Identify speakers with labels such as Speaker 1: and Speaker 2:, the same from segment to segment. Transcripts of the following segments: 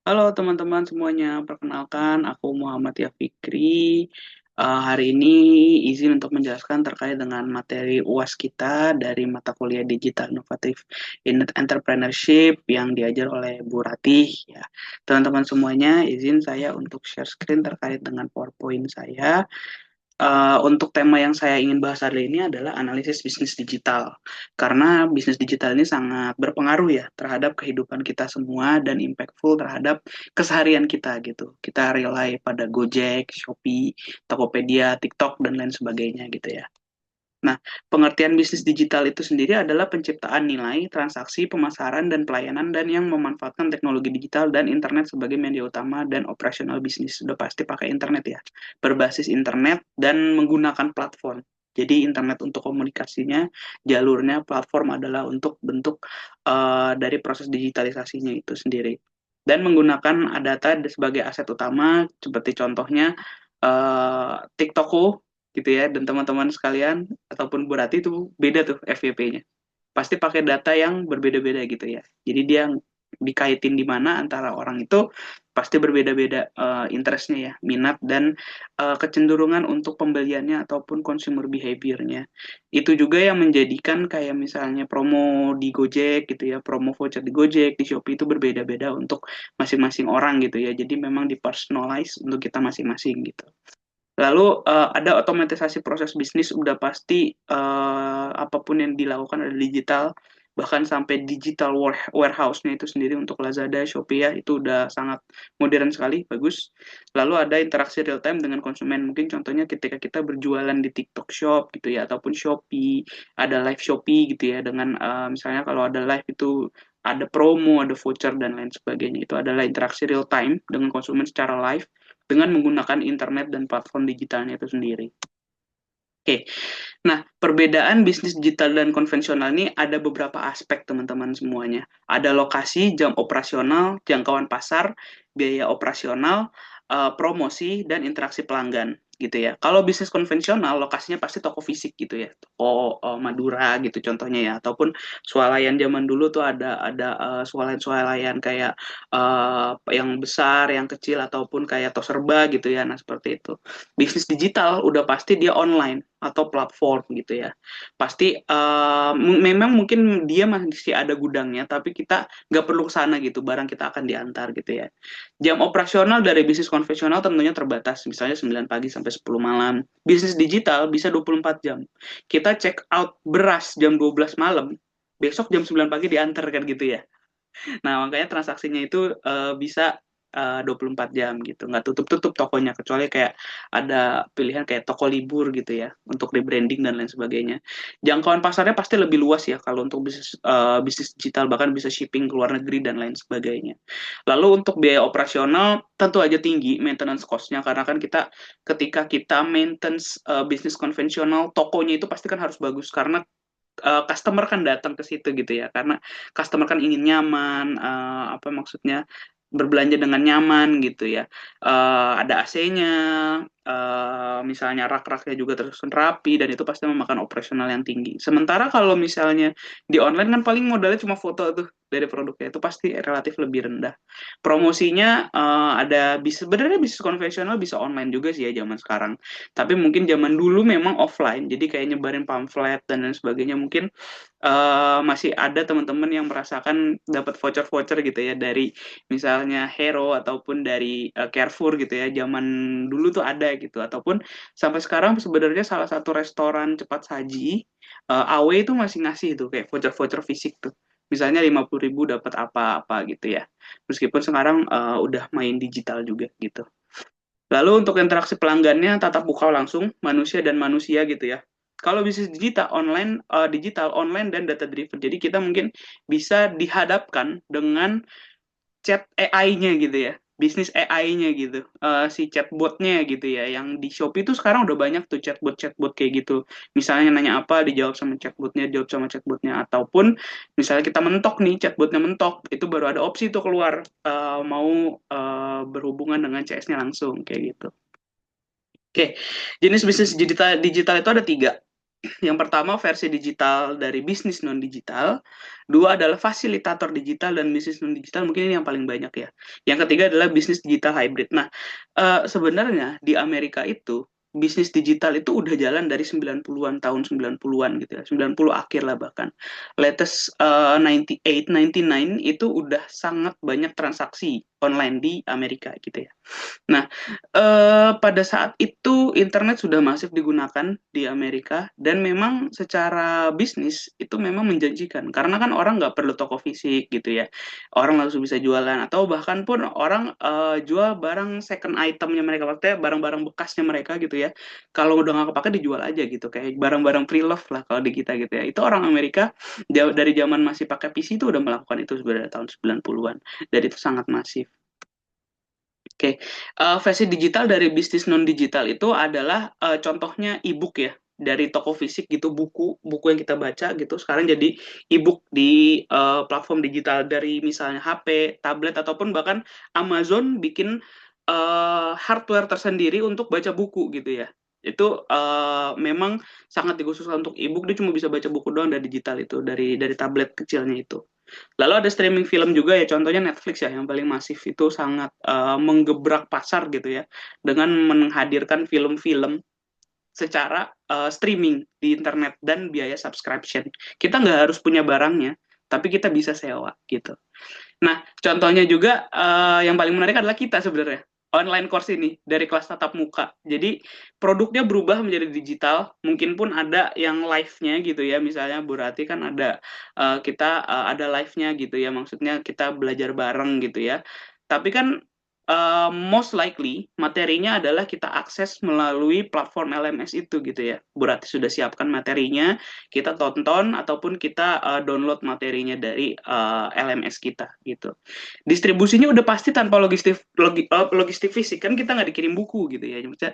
Speaker 1: Halo teman-teman semuanya, perkenalkan aku Muhammad Ya Fikri. Hari ini izin untuk menjelaskan terkait dengan materi UAS kita dari mata kuliah Digital Inovatif Entrepreneurship yang diajar oleh Bu Ratih. Ya, teman-teman semuanya, izin saya untuk share screen terkait dengan PowerPoint saya. Untuk tema yang saya ingin bahas hari ini adalah analisis bisnis digital. Karena bisnis digital ini sangat berpengaruh ya terhadap kehidupan kita semua dan impactful terhadap keseharian kita gitu. Kita rely pada Gojek, Shopee, Tokopedia, TikTok, dan lain sebagainya gitu ya. Nah, pengertian bisnis digital itu sendiri adalah penciptaan nilai, transaksi, pemasaran, dan pelayanan dan yang memanfaatkan teknologi digital dan internet sebagai media utama dan operasional bisnis. Sudah pasti pakai internet ya. Berbasis internet dan menggunakan platform. Jadi internet untuk komunikasinya, jalurnya platform adalah untuk bentuk dari proses digitalisasinya itu sendiri. Dan menggunakan data sebagai aset utama, seperti contohnya TikTokku gitu ya, dan teman-teman sekalian ataupun Bu Rati itu beda tuh FYP-nya. Pasti pakai data yang berbeda-beda gitu ya. Jadi dia dikaitin di mana antara orang itu pasti berbeda-beda interestnya ya, minat dan kecenderungan untuk pembeliannya ataupun consumer behavior-nya. Itu juga yang menjadikan kayak misalnya promo di Gojek gitu ya, promo voucher di Gojek, di Shopee itu berbeda-beda untuk masing-masing orang gitu ya. Jadi memang dipersonalize untuk kita masing-masing gitu. Lalu ada otomatisasi proses bisnis udah pasti apapun yang dilakukan ada digital, bahkan sampai digital warehouse-nya itu sendiri untuk Lazada, Shopee ya itu udah sangat modern sekali, bagus. Lalu ada interaksi real time dengan konsumen. Mungkin contohnya ketika kita berjualan di TikTok Shop gitu ya ataupun Shopee, ada live Shopee gitu ya dengan misalnya kalau ada live itu ada promo, ada voucher dan lain sebagainya. Itu adalah interaksi real time dengan konsumen secara live dengan menggunakan internet dan platform digitalnya itu sendiri. Oke, nah perbedaan bisnis digital dan konvensional ini ada beberapa aspek teman-teman semuanya. Ada lokasi, jam operasional, jangkauan pasar, biaya operasional, promosi, dan interaksi pelanggan gitu ya. Kalau bisnis konvensional, lokasinya pasti toko fisik gitu ya, toko Madura gitu contohnya ya, ataupun swalayan zaman dulu tuh ada swalayan-swalayan kayak yang besar, yang kecil, ataupun kayak tos serba gitu ya. Nah seperti itu. Bisnis digital udah pasti dia online atau platform gitu ya. Pasti memang mungkin dia masih ada gudangnya, tapi kita nggak perlu ke sana gitu, barang kita akan diantar gitu ya. Jam operasional dari bisnis konvensional tentunya terbatas, misalnya 9 pagi sampai 10 malam. Bisnis digital bisa 24 jam. Kita check out beras jam 12 malam, besok jam 9 pagi diantar kan gitu ya. Nah, makanya transaksinya itu bisa 24 jam gitu. Nggak tutup-tutup tokonya, kecuali kayak ada pilihan kayak toko libur gitu ya, untuk rebranding dan lain sebagainya. Jangkauan pasarnya pasti lebih luas ya, kalau untuk bisnis digital, bahkan bisa shipping ke luar negeri dan lain sebagainya. Lalu untuk biaya operasional, tentu aja tinggi maintenance cost-nya, karena kan kita ketika kita maintenance bisnis konvensional, tokonya itu pasti kan harus bagus, karena customer kan datang ke situ gitu ya karena customer kan ingin nyaman apa maksudnya berbelanja dengan nyaman gitu ya. Ada AC-nya, misalnya rak-raknya juga tersusun rapi dan itu pasti memakan operasional yang tinggi. Sementara kalau misalnya di online kan paling modalnya cuma foto tuh dari produknya itu pasti relatif lebih rendah. Promosinya ada bisa sebenarnya bisnis konvensional bisa online juga sih ya zaman sekarang. Tapi mungkin zaman dulu memang offline, jadi kayak nyebarin pamflet dan lain sebagainya. Mungkin masih ada teman-teman yang merasakan dapat voucher-voucher gitu ya dari misalnya Hero ataupun dari Carrefour gitu ya. Zaman dulu tuh ada gitu. Ataupun sampai sekarang sebenarnya salah satu restoran cepat saji AW itu masih ngasih tuh kayak voucher-voucher fisik tuh. Misalnya 50.000 dapat apa-apa gitu ya. Meskipun sekarang udah main digital juga gitu. Lalu untuk interaksi pelanggannya tatap muka langsung manusia dan manusia gitu ya. Kalau bisnis digital online dan data driven. Jadi kita mungkin bisa dihadapkan dengan chat AI-nya gitu ya. Bisnis AI-nya gitu. Si chatbotnya gitu ya. Yang di Shopee itu sekarang udah banyak tuh chatbot-chatbot kayak gitu. Misalnya nanya apa, dijawab sama chatbotnya, jawab sama chatbotnya. Ataupun misalnya kita mentok nih, chatbotnya mentok. Itu baru ada opsi tuh keluar. Mau berhubungan dengan CS-nya langsung kayak gitu. Oke, jenis bisnis digital itu ada tiga. Yang pertama versi digital dari bisnis non digital, dua adalah fasilitator digital dan bisnis non digital, mungkin ini yang paling banyak ya. Yang ketiga adalah bisnis digital hybrid. Nah, sebenarnya di Amerika itu bisnis digital itu udah jalan dari 90-an, tahun 90-an gitu ya. 90 akhir lah bahkan. Latest 98, 99 itu udah sangat banyak transaksi online di Amerika gitu ya. Nah, pada saat itu internet sudah masif digunakan di Amerika dan memang secara bisnis itu memang menjanjikan karena kan orang nggak perlu toko fisik gitu ya, orang langsung bisa jualan atau bahkan pun orang jual barang second itemnya mereka, maksudnya barang-barang bekasnya mereka gitu ya, kalau udah nggak kepake dijual aja gitu kayak barang-barang pre-love lah kalau di kita gitu ya. Itu orang Amerika dari zaman masih pakai PC itu udah melakukan itu sebenarnya tahun 90-an dan itu sangat masif. Oke, versi digital dari bisnis non digital itu adalah contohnya e-book ya, dari toko fisik gitu, buku yang kita baca gitu sekarang jadi e-book di platform digital dari misalnya HP, tablet ataupun bahkan Amazon bikin hardware tersendiri untuk baca buku gitu ya. Itu memang sangat dikhususkan untuk e-book, dia cuma bisa baca buku doang dari digital itu, dari tablet kecilnya itu. Lalu ada streaming film juga ya, contohnya Netflix ya, yang paling masif itu sangat menggebrak pasar gitu ya, dengan menghadirkan film-film secara streaming di internet dan biaya subscription. Kita nggak harus punya barangnya, tapi kita bisa sewa gitu. Nah, contohnya juga yang paling menarik adalah kita sebenarnya. Online course ini dari kelas tatap muka. Jadi produknya berubah menjadi digital. Mungkin pun ada yang live-nya gitu ya. Misalnya berarti kan ada kita ada live-nya gitu ya. Maksudnya kita belajar bareng gitu ya. Tapi kan most likely materinya adalah kita akses melalui platform LMS itu gitu ya. Berarti sudah siapkan materinya, kita tonton ataupun kita download materinya dari LMS kita gitu. Distribusinya udah pasti tanpa logistik fisik, kan kita nggak dikirim buku gitu ya. Maksudnya,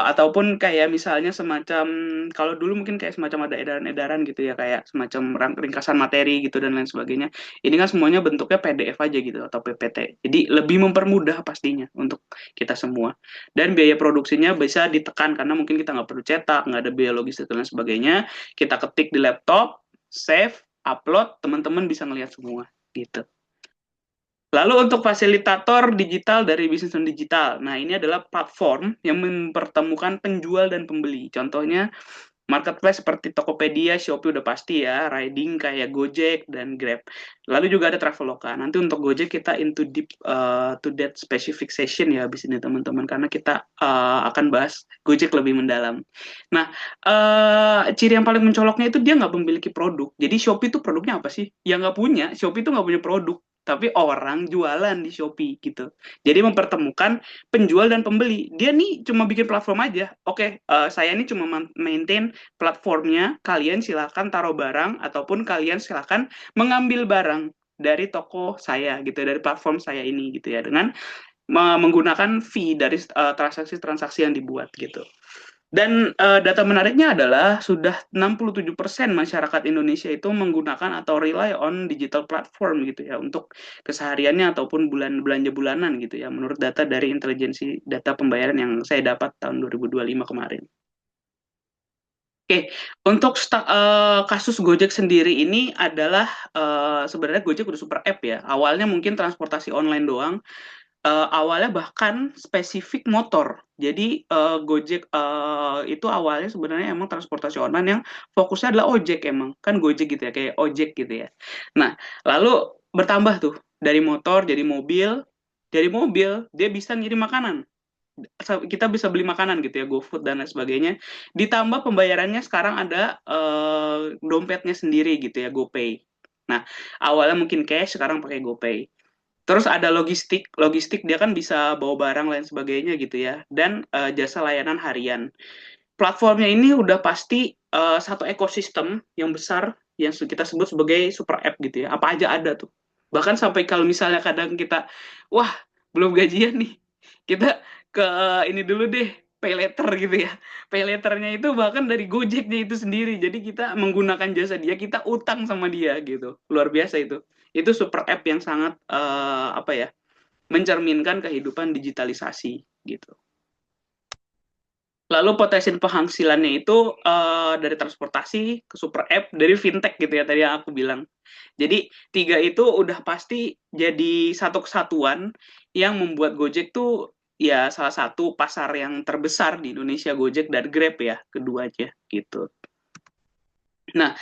Speaker 1: ataupun kayak misalnya semacam kalau dulu mungkin kayak semacam ada edaran-edaran gitu ya, kayak semacam ringkasan materi gitu dan lain sebagainya. Ini kan semuanya bentuknya PDF aja gitu atau PPT. Jadi lebih mempermudah pastinya untuk kita semua. Dan biaya produksinya bisa ditekan karena mungkin kita nggak perlu cetak, nggak ada biaya logistik dan lain sebagainya. Kita ketik di laptop, save, upload, teman-teman bisa ngelihat semua gitu. Lalu untuk fasilitator digital dari bisnis non digital. Nah, ini adalah platform yang mempertemukan penjual dan pembeli. Contohnya marketplace seperti Tokopedia, Shopee udah pasti ya, riding kayak Gojek dan Grab. Lalu juga ada Traveloka. Nanti untuk Gojek kita into deep to that specific session ya habis ini teman-teman, karena kita akan bahas Gojek lebih mendalam. Nah, ciri yang paling mencoloknya itu dia nggak memiliki produk. Jadi Shopee itu produknya apa sih? Yang nggak punya, Shopee itu nggak punya produk. Tapi orang jualan di Shopee gitu. Jadi mempertemukan penjual dan pembeli. Dia nih cuma bikin platform aja. Oke, saya ini cuma maintain platformnya, kalian silakan taruh barang ataupun kalian silakan mengambil barang dari toko saya gitu, dari platform saya ini gitu ya, dengan menggunakan fee dari transaksi-transaksi yang dibuat gitu. Dan data menariknya adalah sudah 67% masyarakat Indonesia itu menggunakan atau rely on digital platform gitu ya untuk kesehariannya ataupun belanja bulanan gitu ya, menurut data dari intelijensi data pembayaran yang saya dapat tahun 2025 kemarin. Oke, untuk kasus Gojek sendiri ini adalah sebenarnya Gojek udah super app ya. Awalnya mungkin transportasi online doang, awalnya bahkan spesifik motor. Jadi Gojek itu awalnya sebenarnya emang transportasi online yang fokusnya adalah ojek emang. Kan Gojek gitu ya, kayak ojek gitu ya. Nah, lalu bertambah tuh dari motor jadi mobil, dari mobil dia bisa ngirim makanan, kita bisa beli makanan gitu ya, GoFood dan lain sebagainya. Ditambah pembayarannya sekarang ada dompetnya sendiri gitu ya, GoPay. Nah, awalnya mungkin cash, sekarang pakai GoPay. Terus ada logistik, logistik dia kan bisa bawa barang lain sebagainya gitu ya, dan jasa layanan harian. Platformnya ini udah pasti satu ekosistem yang besar yang kita sebut sebagai super app gitu ya. Apa aja ada tuh. Bahkan sampai kalau misalnya kadang kita, wah belum gajian nih, kita ke ini dulu deh, pay letter gitu ya. Pay letternya itu bahkan dari Gojeknya itu sendiri. Jadi kita menggunakan jasa dia, kita utang sama dia gitu. Luar biasa itu. Itu super app yang sangat apa ya, mencerminkan kehidupan digitalisasi gitu. Lalu potensi penghasilannya itu dari transportasi ke super app, dari fintech gitu ya tadi yang aku bilang. Jadi tiga itu udah pasti jadi satu kesatuan yang membuat Gojek tuh ya salah satu pasar yang terbesar di Indonesia, Gojek dan Grab ya keduanya gitu. Nah,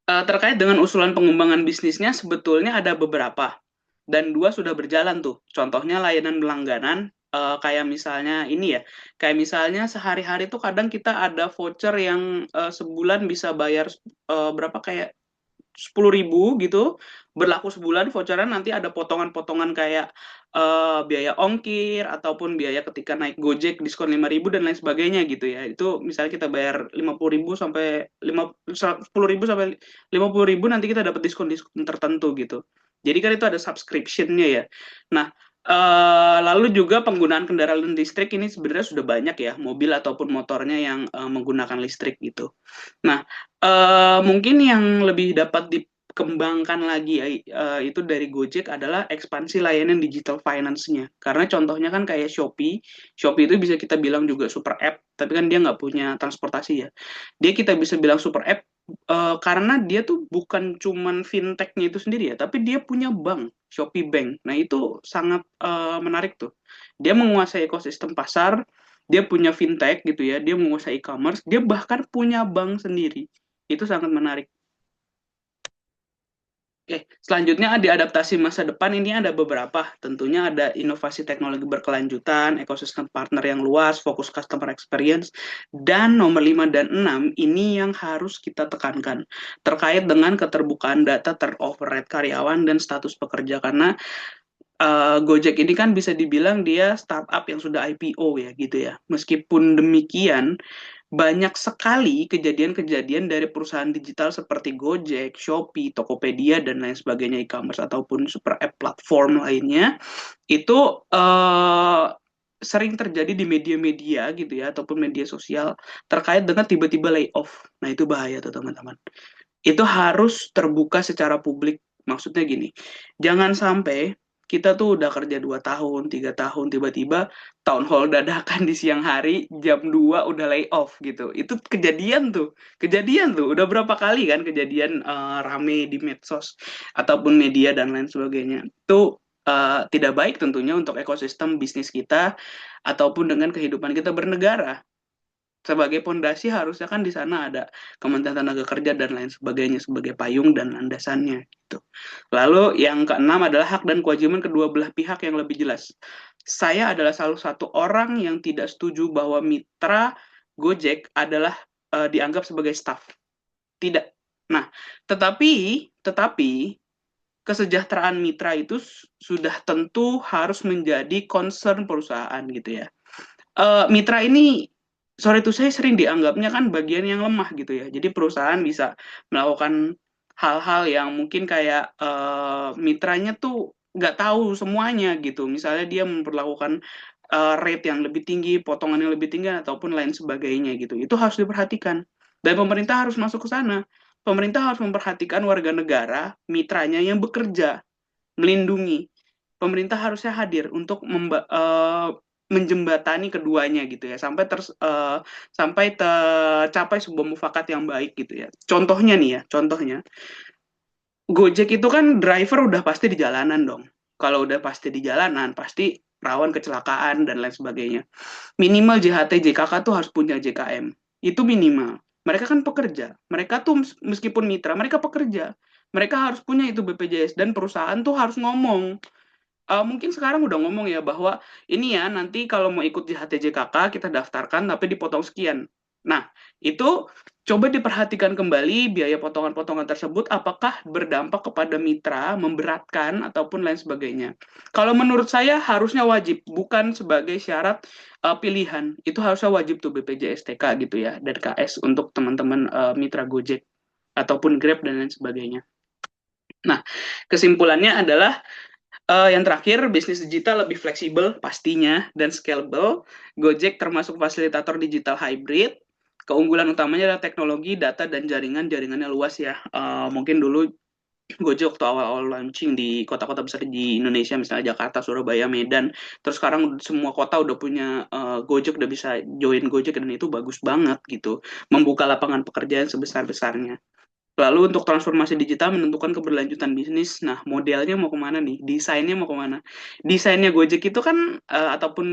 Speaker 1: terkait dengan usulan pengembangan bisnisnya sebetulnya ada beberapa dan dua sudah berjalan tuh. Contohnya layanan langganan, kayak misalnya ini ya, kayak misalnya sehari-hari tuh kadang kita ada voucher yang sebulan bisa bayar berapa kayak 10.000 gitu, berlaku sebulan voucheran, nanti ada potongan-potongan kayak biaya ongkir ataupun biaya ketika naik Gojek diskon 5.000 dan lain sebagainya gitu ya. Itu misalnya kita bayar 50.000 sampai 10.000 sampai 50.000, nanti kita dapat diskon-diskon tertentu gitu. Jadi kan itu ada subscription-nya ya. Nah, lalu juga penggunaan kendaraan listrik ini sebenarnya sudah banyak ya, mobil ataupun motornya yang menggunakan listrik gitu. Nah, mungkin yang lebih dapat dikembangkan lagi ya, itu dari Gojek adalah ekspansi layanan digital finance-nya. Karena contohnya kan kayak Shopee, Shopee itu bisa kita bilang juga super app, tapi kan dia nggak punya transportasi ya. Dia kita bisa bilang super app karena dia tuh bukan cuman fintech-nya itu sendiri ya, tapi dia punya bank, Shopee Bank. Nah, itu sangat menarik tuh. Dia menguasai ekosistem pasar, dia punya fintech gitu ya, dia menguasai e-commerce, dia bahkan punya bank sendiri. Itu sangat menarik. Oke, selanjutnya di adaptasi masa depan ini ada beberapa. Tentunya ada inovasi teknologi berkelanjutan, ekosistem partner yang luas, fokus customer experience, dan nomor 5 dan 6 ini yang harus kita tekankan terkait dengan keterbukaan data teroperate karyawan dan status pekerja. Karena Gojek ini kan bisa dibilang dia startup yang sudah IPO ya gitu ya. Meskipun demikian, banyak sekali kejadian-kejadian dari perusahaan digital seperti Gojek, Shopee, Tokopedia, dan lain sebagainya e-commerce ataupun super app platform lainnya itu sering terjadi di media-media gitu ya ataupun media sosial terkait dengan tiba-tiba layoff. Nah, itu bahaya tuh teman-teman. Itu harus terbuka secara publik. Maksudnya gini, jangan sampai kita tuh udah kerja 2 tahun, 3 tahun, tiba-tiba town hall dadakan di siang hari, jam 2 udah layoff gitu. Itu kejadian tuh, udah berapa kali kan kejadian rame di medsos ataupun media dan lain sebagainya. Itu tidak baik tentunya untuk ekosistem bisnis kita ataupun dengan kehidupan kita bernegara. Sebagai pondasi harusnya kan di sana ada Kementerian Tenaga Kerja dan lain sebagainya sebagai payung dan landasannya gitu. Lalu yang keenam adalah hak dan kewajiban kedua belah pihak yang lebih jelas. Saya adalah salah satu orang yang tidak setuju bahwa mitra Gojek adalah dianggap sebagai staff. Tidak. Nah, tetapi kesejahteraan mitra itu sudah tentu harus menjadi concern perusahaan gitu ya. Mitra ini sorry itu saya sering dianggapnya kan bagian yang lemah gitu ya. Jadi perusahaan bisa melakukan hal-hal yang mungkin kayak mitranya tuh nggak tahu semuanya gitu. Misalnya dia memperlakukan rate yang lebih tinggi, potongan yang lebih tinggi ataupun lain sebagainya gitu. Itu harus diperhatikan. Dan pemerintah harus masuk ke sana. Pemerintah harus memperhatikan warga negara, mitranya yang bekerja, melindungi. Pemerintah harusnya hadir untuk menjembatani keduanya gitu ya sampai tercapai sebuah mufakat yang baik gitu ya. Contohnya nih ya, contohnya Gojek itu kan driver udah pasti di jalanan dong. Kalau udah pasti di jalanan, pasti rawan kecelakaan dan lain sebagainya. Minimal JHT JKK tuh harus punya JKM. Itu minimal. Mereka kan pekerja. Mereka tuh meskipun mitra, mereka pekerja. Mereka harus punya itu BPJS dan perusahaan tuh harus ngomong. Mungkin sekarang udah ngomong ya bahwa ini ya nanti kalau mau ikut JHT-JKK kita daftarkan tapi dipotong sekian. Nah, itu coba diperhatikan kembali biaya potongan-potongan tersebut apakah berdampak kepada mitra, memberatkan ataupun lain sebagainya. Kalau menurut saya harusnya wajib, bukan sebagai syarat pilihan. Itu harusnya wajib tuh BPJS TK gitu ya dan KS untuk teman-teman mitra Gojek ataupun Grab dan lain sebagainya. Nah, kesimpulannya adalah yang terakhir, bisnis digital lebih fleksibel pastinya dan scalable. Gojek termasuk fasilitator digital hybrid. Keunggulan utamanya adalah teknologi, data, dan jaringannya luas ya. Mungkin dulu Gojek waktu awal-awal launching di kota-kota besar di Indonesia, misalnya Jakarta, Surabaya, Medan. Terus sekarang semua kota udah punya Gojek, udah bisa join Gojek, dan itu bagus banget gitu. Membuka lapangan pekerjaan sebesar-besarnya. Lalu untuk transformasi digital menentukan keberlanjutan bisnis. Nah, modelnya mau kemana nih? Desainnya mau kemana? Desainnya Gojek itu kan ataupun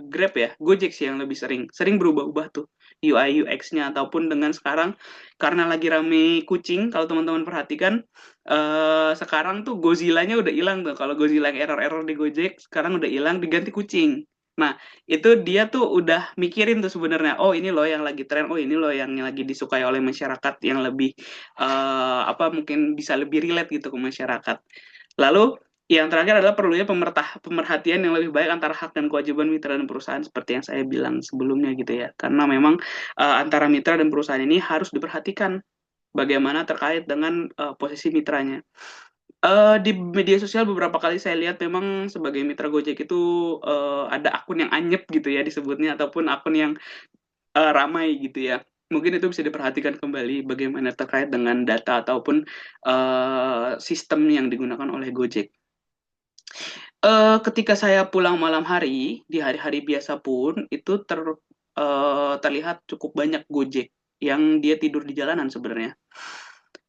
Speaker 1: Grab ya, Gojek sih yang lebih sering berubah-ubah tuh UI UX-nya, ataupun dengan sekarang karena lagi rame kucing, kalau teman-teman perhatikan sekarang tuh Godzilla-nya udah hilang tuh. Kalau Godzilla yang error-error di Gojek sekarang udah hilang, diganti kucing. Nah, itu dia tuh udah mikirin tuh sebenarnya, oh ini loh yang lagi tren, oh ini loh yang lagi disukai oleh masyarakat, yang lebih apa, mungkin bisa lebih relate gitu ke masyarakat. Lalu yang terakhir adalah perlunya pemerhatian yang lebih baik antara hak dan kewajiban mitra dan perusahaan, seperti yang saya bilang sebelumnya gitu ya, karena memang antara mitra dan perusahaan ini harus diperhatikan bagaimana terkait dengan posisi mitranya. Di media sosial beberapa kali saya lihat memang sebagai mitra Gojek itu ada akun yang anyep gitu ya disebutnya, ataupun akun yang ramai gitu ya. Mungkin itu bisa diperhatikan kembali bagaimana terkait dengan data ataupun sistem yang digunakan oleh Gojek. Ketika saya pulang malam hari, di hari-hari biasa pun itu terlihat cukup banyak Gojek yang dia tidur di jalanan sebenarnya.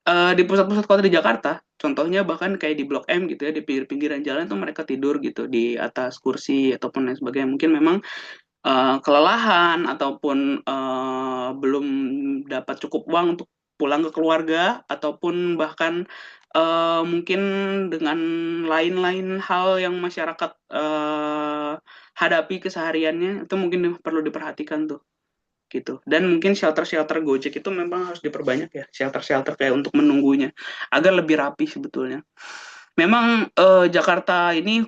Speaker 1: Di pusat-pusat kota di Jakarta, contohnya bahkan kayak di Blok M gitu ya, di pinggir-pinggiran jalan tuh mereka tidur gitu di atas kursi ataupun lain sebagainya. Mungkin memang kelelahan ataupun belum dapat cukup uang untuk pulang ke keluarga, ataupun bahkan mungkin dengan lain-lain hal yang masyarakat hadapi kesehariannya, itu mungkin perlu diperhatikan tuh gitu. Dan mungkin shelter-shelter Gojek itu memang harus diperbanyak ya, shelter-shelter kayak untuk menunggunya agar lebih rapi sebetulnya. Memang Jakarta ini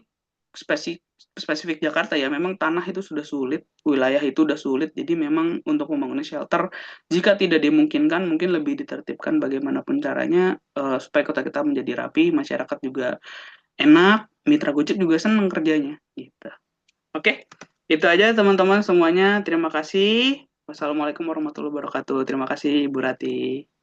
Speaker 1: spesifik spesifik Jakarta ya, memang tanah itu sudah sulit, wilayah itu sudah sulit, jadi memang untuk membangun shelter jika tidak dimungkinkan, mungkin lebih ditertibkan bagaimanapun caranya supaya kota kita menjadi rapi, masyarakat juga enak, mitra Gojek juga senang kerjanya gitu. Oke, itu aja teman-teman semuanya. Terima kasih. Wassalamualaikum warahmatullahi wabarakatuh. Terima kasih, Bu Rati.